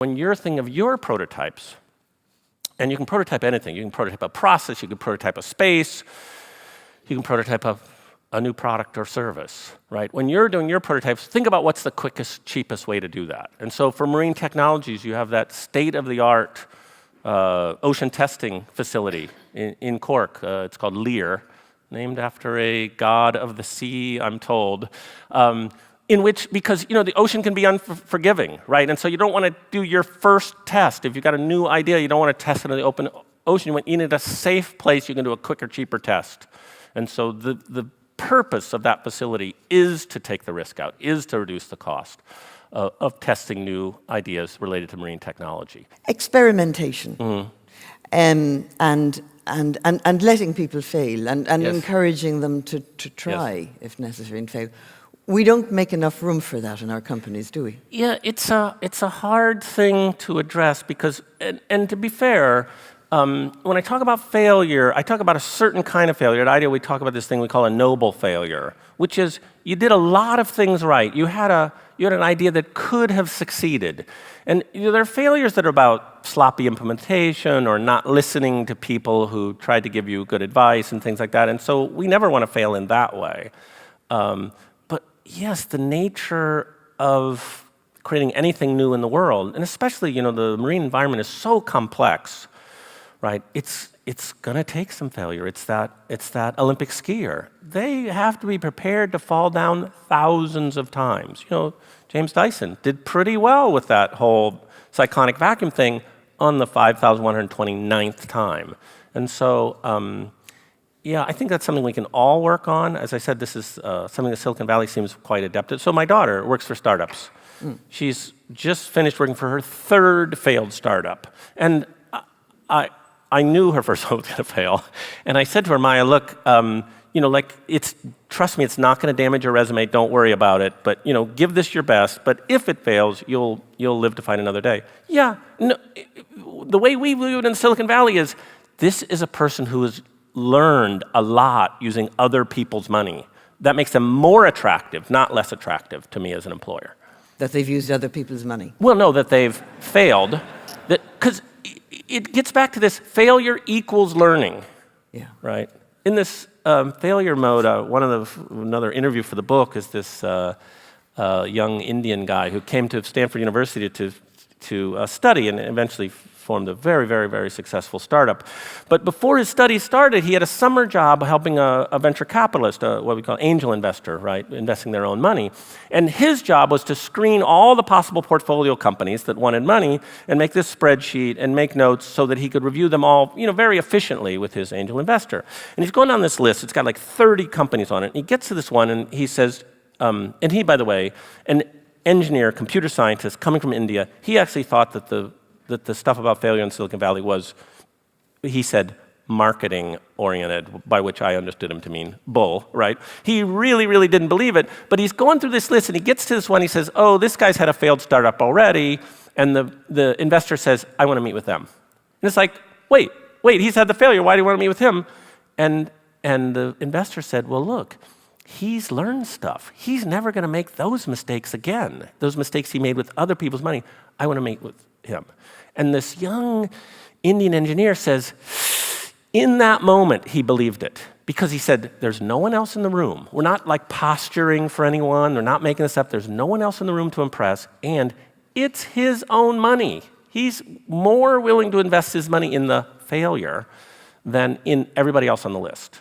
when you're thinking of your prototypes, and you can prototype anything. You can prototype a process, you can prototype a space, you can prototype a new product or service, right? When you're doing your prototypes, think about what's the quickest, cheapest way to do that. And so for marine technologies, you have that state-of-the-art ocean testing facility in Cork. It's called Lear, named after a god of the sea, I'm told. In which, because the ocean can be unforgiving, right? And so you don't want to do your first test. If you've got a new idea, you don't want to test it in the open ocean. You need a safe place you can do a quicker, cheaper test. And so the purpose of that facility is to take the risk out, is to reduce the cost of testing new ideas related to marine technology. Experimentation. And letting people fail and Yes. encouraging them to try, Yes. if necessary, and fail. We don't make enough room for that in our companies, do we? Yeah, it's a hard thing to address because, and to be fair, when I talk about failure, I talk about a certain kind of failure. At IDEO, we talk about this thing we call a noble failure, which is you did a lot of things right. You had an idea that could have succeeded. And there are failures that are about sloppy implementation or not listening to people who tried to give you good advice and things like that. And so we never want to fail in that way. Yes, the nature of creating anything new in the world, and especially, the marine environment is so complex, right? It's going to take some failure. It's that Olympic skier. They have to be prepared to fall down thousands of times. James Dyson did pretty well with that whole cyclonic vacuum thing on the 5,129th time. And so, yeah, I think that's something we can all work on. As I said, this is something that Silicon Valley seems quite adept at. So my daughter works for startups. She's just finished working for her third failed startup. And I knew her first one was going to fail. And I said to her, Maya, look, trust me, it's not going to damage your resume. Don't worry about it. But, give this your best. But if it fails, you'll live to fight another day. Yeah, no, the way we view it in Silicon Valley is this is a person who has learned a lot using other people's money. That makes them more attractive, not less attractive to me as an employer. That they've used other people's money? Well, no, that they've failed. Because it gets back to this failure equals learning. Yeah. Right? In this failure mode, another interview for the book is this young Indian guy who came to Stanford University to study and eventually formed a very, very, very successful startup. But before his studies started, he had a summer job helping a venture capitalist, what we call angel investor, right, investing their own money. And his job was to screen all the possible portfolio companies that wanted money and make this spreadsheet and make notes so that he could review them all, very efficiently with his angel investor. And he's going down this list. It's got like 30 companies on it. And he gets to this one and he says, and he, by the way, an engineer, computer scientist coming from India, he actually thought that the stuff about failure in Silicon Valley was, he said, marketing-oriented, by which I understood him to mean bull, right? He really, really didn't believe it, but he's going through this list, and he gets to this one, he says, oh, this guy's had a failed startup already, and the investor says, I want to meet with them. And it's like, wait, he's had the failure, why do you want to meet with him? And the investor said, well, look, he's learned stuff. He's never going to make those mistakes again, those mistakes he made with other people's money. I want to meet with him. And this young Indian engineer says, in that moment, he believed it. Because he said, there's no one else in the room. We're not like posturing for anyone. We're not making this up. There's no one else in the room to impress. And it's his own money. He's more willing to invest his money in the failure than in everybody else on the list.